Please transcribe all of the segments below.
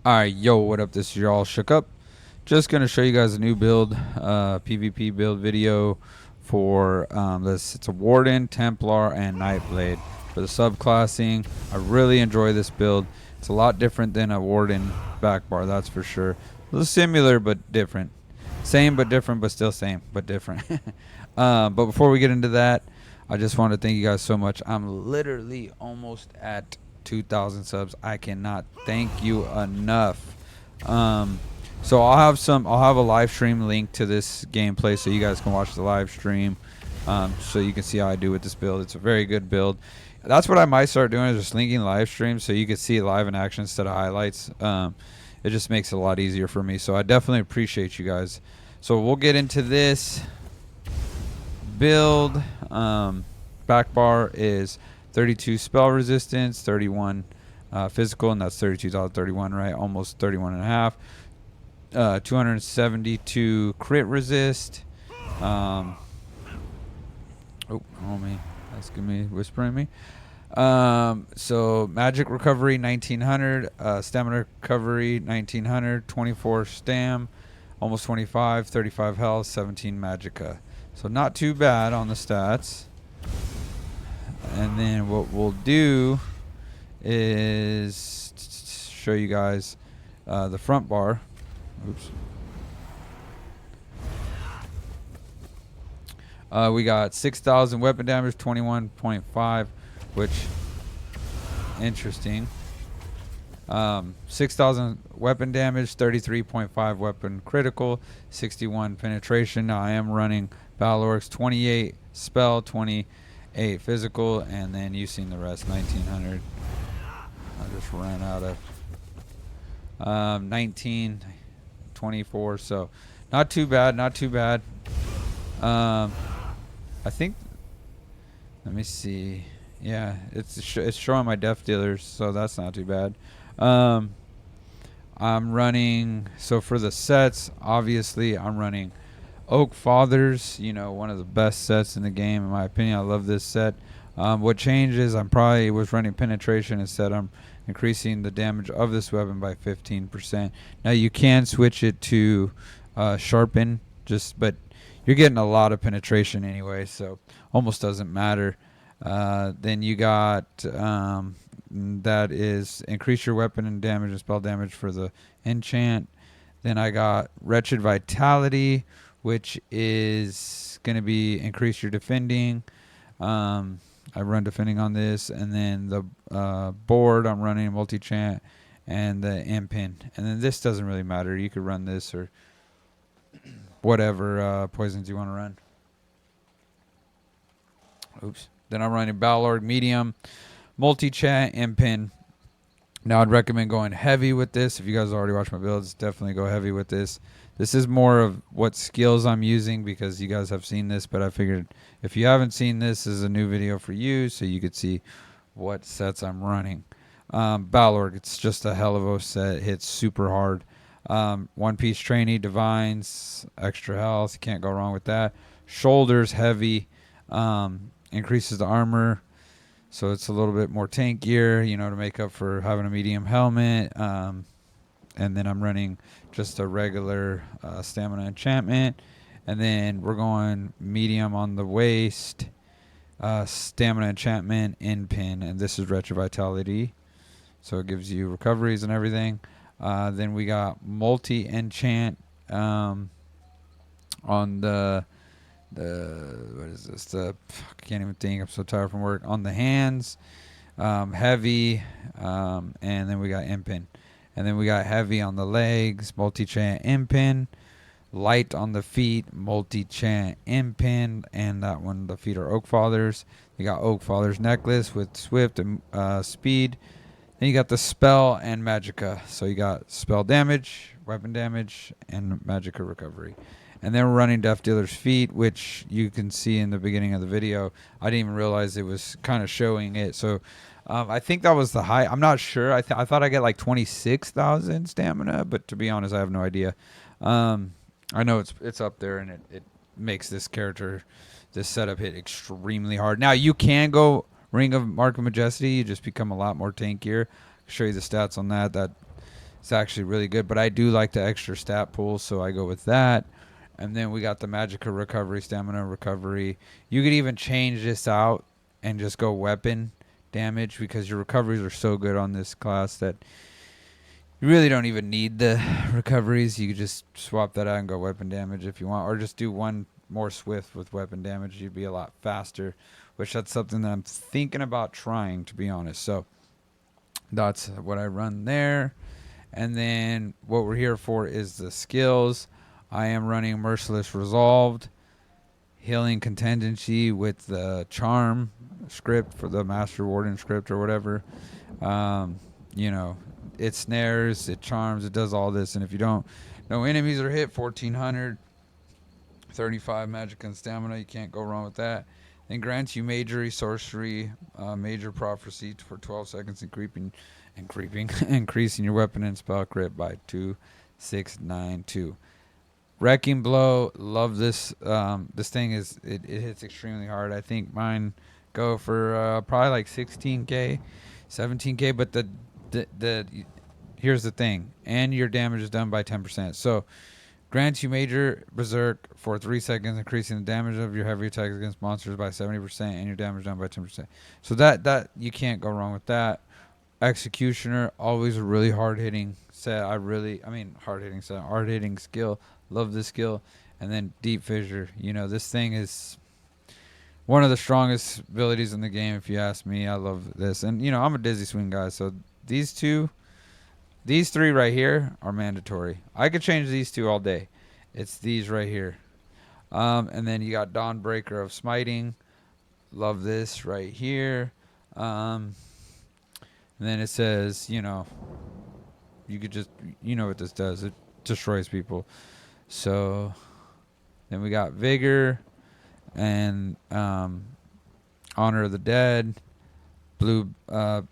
Alright, yo, what up? This is your all shook up. Just gonna show you guys a new build, PvP build video for this. It's a Warden, Templar, and Nightblade for the subclassing. I really enjoy this build. It's a lot different than a Warden back bar, that's for sure. A little similar but different. Same but different, but still same but different. But before we get into that, I just want to thank you guys so much. I'm literally almost at 2,000 subs. I cannot thank you enough. So I'll have a live stream link to this gameplay so you guys can watch the live stream, so you can see how I do with this build. It's a very good build. That's what I might start doing, is just linking live streams so you can see live in action instead of highlights. It just makes it a lot easier for me. So I definitely appreciate you guys. So we'll get into this build. Back bar is 32 spell resistance, 31 physical, and that's 32,031, right? Almost 31 and a half. 272 crit resist. Oh, homie, that's gonna be whispering me. So magic recovery 1900, stamina recovery 1900, 24 stam, almost 25, 35 health, 17 magicka. So not too bad on the stats. And then what we'll do is show you guys the front bar. Oops. We got 6,000 weapon damage, 21.5, which interesting. 6,000 weapon damage, 33.5 weapon critical, 61 penetration. Now I am running Balorix, 28 spell, 28 physical, and then you seen the rest, 1900. I just ran out of 19, 24, so not too bad, not too bad. I think, let me see. Yeah, it's showing my death dealers, so that's not too bad. I'm running, so for the sets, obviously I'm running Oak Fathers, you know, one of the best sets in the game in my opinion. I love this set. What changes, I'm probably was running penetration instead. I'm increasing the damage of this weapon by 15%. Now you can switch it to sharpen, but you're getting a lot of penetration anyway, so almost doesn't matter. Then you got that is increase your weapon and damage and spell damage for the enchant. Then I got Wretched Vitality, which is going to be increase your defending. I run defending on this, and then the board I'm running multi-chant and the impin. And then this doesn't really matter. You could run this or whatever poisons you want to run. Oops. Then I'm running Ballard medium, multi-chat, impin. Now I'd recommend going heavy with this. If you guys already watched my builds, definitely go heavy with this. This is more of what skills I'm using because you guys have seen this, but I figured if you haven't seen this, this is a new video for you so you could see what sets I'm running. Balorg, it's just a hell of a set. It hits super hard. One piece trainee, divines, extra health. Can't go wrong with that. Shoulders heavy, increases the armor, so it's a little bit more tankier, you know, to make up for having a medium helmet. And then I'm running just a regular stamina enchantment, and then we're going medium on the waist, stamina enchantment in pin, and this is Wretched Vitality, so it gives you recoveries and everything. Then we got multi enchant on the what is this? I can't even think. I'm so tired from work. On the hands, heavy, and then we got impin, and then we got heavy on the legs, multi-chant impin, light on the feet, multi-chant impin, and that one the feet are Oak Fathers. You got Oak Fathers necklace with swift and speed. Then you got the spell and magicka. So you got spell damage, weapon damage, and magicka recovery. And then we're running Death Dealer's feet, which you can see in the beginning of the video. I didn't even realize it was kind of showing it. So I think that was the high. I'm not sure. I thought I get like 26,000 stamina, but to be honest, I have no idea. I know it's up there, and it makes this character, this setup hit extremely hard. Now you can go Ring of Mark of Majesty. You just become a lot more tankier. I'll show you the stats on that. That It's actually really good, but I do like the extra stat pool, so I go with that. And then we got the Magicka recovery, stamina recovery. You could even change this out and just go weapon damage because your recoveries are so good on this class that you really don't even need the recoveries. You could just swap that out and go weapon damage if you want, or just do one more swift with weapon damage. You'd be a lot faster, which that's something that I'm thinking about trying, to be honest. So that's what I run there. And then what we're here for is the skills. I am running Merciless Resolved, Healing Contingency with the Charm script for the Master Warden script or whatever. You know, it snares, it charms, it does all this. And if you don't, no enemies are hit, 1400, 35 magic and stamina. You can't go wrong with that. Then grants you Majory, Sorcery, Major Prophecy for 12 seconds, increasing your weapon and spell crit by 2,692. Wrecking Blow, love this. This thing is it hits extremely hard. I think mine go for probably like 16k, 17k. But the here's the thing, and your damage is done by 10%. So grants you Major Berserk for 3 seconds, increasing the damage of your heavy attacks against monsters by 70%, and your damage done by 10%. So that you can't go wrong with that. Executioner, always a really hard hitting set. Hard hitting skill. Love this skill. And then Deep Fissure. You know, this thing is one of the strongest abilities in the game, if you ask me. I love this. And, you know, I'm a Dizzy Swing guy, so these three right here are mandatory. I could change these two all day. It's these right here. And then you got Dawnbreaker of Smiting. Love this right here. And then it says, you know, you could just, you know what this does. It destroys people. So then we got Vigor and Honor of the Dead. Blue.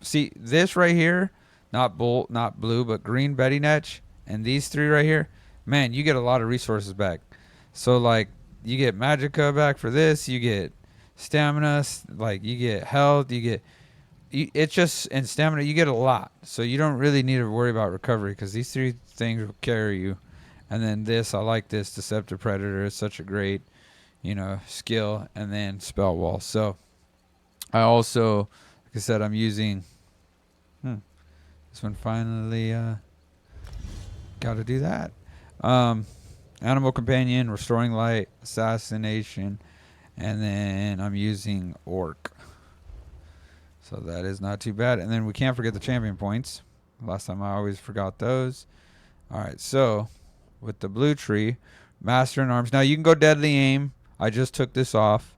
See, this right here, not blue, but green Betty Netch. And these three right here, man, you get a lot of resources back. So, like, you get Magicka back for this. You get stamina. Like, you get health. You get... It's just, and stamina, you get a lot. So you don't really need to worry about recovery because these three things will carry you. And then this, I like this Deceptive Predator. It's such a great, you know, skill. And then Spell Wall. So I also, like I said, I'm using, this one finally, got to do that. Animal Companion, Restoring Light, Assassination, and then I'm using Orc. So that is not too bad. And then we can't forget the champion points. Last time I always forgot those. All right, so with the blue tree, Master in Arms. Now you can go Deadly Aim. I just took this off.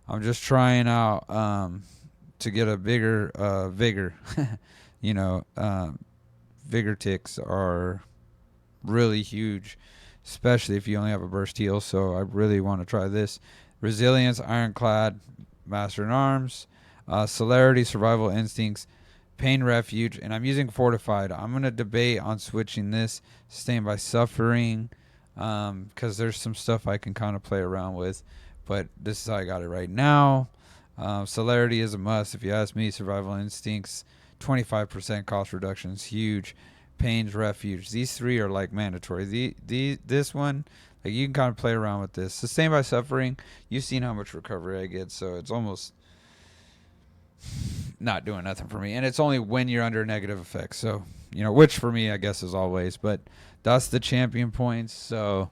I'm just trying out to get a bigger vigor. You know, vigor ticks are really huge, especially if you only have a burst heal. So I really want to try this. Resilience, Ironclad, Master in Arms. Celerity, Survival Instincts, Pain Refuge, and I'm using Fortified. I'm going to debate on switching this, Sustained by Suffering, because there's some stuff I can kind of play around with, but this is how I got it right now. Celerity is a must, if you ask me. Survival Instincts, 25% cost reduction is huge. Pain's Refuge. These three are like mandatory. This one, like, you can kind of play around with this. Sustained by Suffering, you've seen how much recovery I get, so it's almost not doing nothing for me, and it's only when you're under negative effects, so, you know, which for me I guess is always. But that's the champion points. So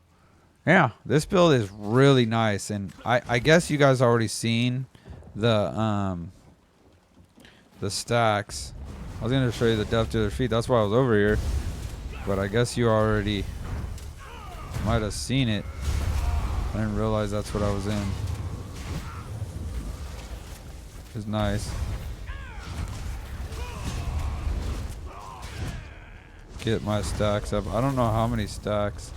yeah, this build is really nice, and I guess you guys already seen the stacks. I was gonna show you the depth to their feet, that's why I was over here, but I guess you already might have seen it. I didn't realize that's what I was in. It's nice. Get my stacks up. I don't know how many stacks.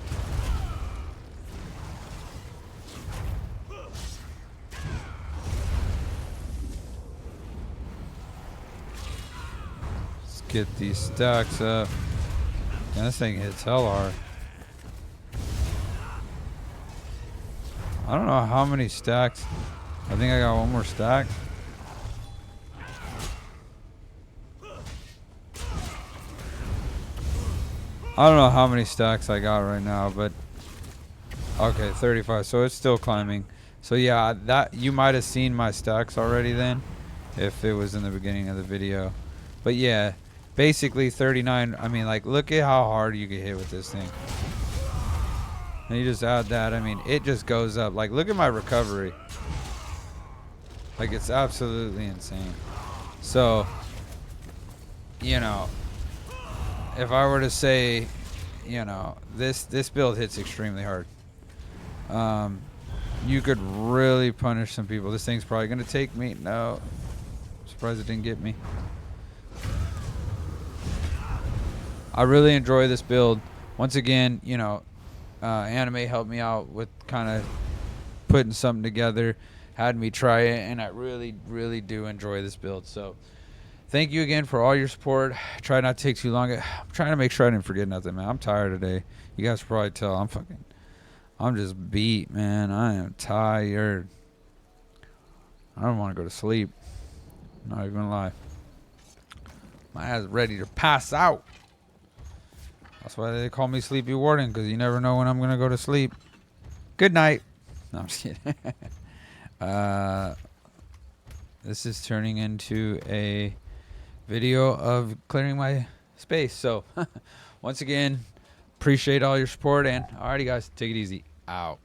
Let's get these stacks up. And this thing hits hell hard. I don't know how many stacks. I think I got one more stack. I don't know how many stacks I got right now, but okay, 35. So it's still climbing. So yeah, that you might have seen my stacks already then, if it was in the beginning of the video. But yeah, basically 39. I mean, like, look at how hard you get hit with this thing. And you just add that. I mean, it just goes up. Like, look at my recovery. Like, it's absolutely insane. So, you know, if I were to say, you know, this build hits extremely hard. You could really punish some people. This thing's probably gonna take me. No, surprised it didn't get me. I really enjoy this build. Once again, you know, Anime helped me out with kind of putting something together, had me try it, and I really, really do enjoy this build. So thank you again for all your support. Try not to take too long. I'm trying to make sure I didn't forget nothing, man. I'm tired today. You guys can probably tell I'm just beat, man. I am tired. I don't want to go to sleep. Not even gonna lie. My ass is ready to pass out. That's why they call me Sleepy Warden, because you never know when I'm gonna go to sleep. Good night. No, I'm just kidding. This is turning into a video of clearing my space. So once again, appreciate all your support, and alrighty guys, take it easy. Out.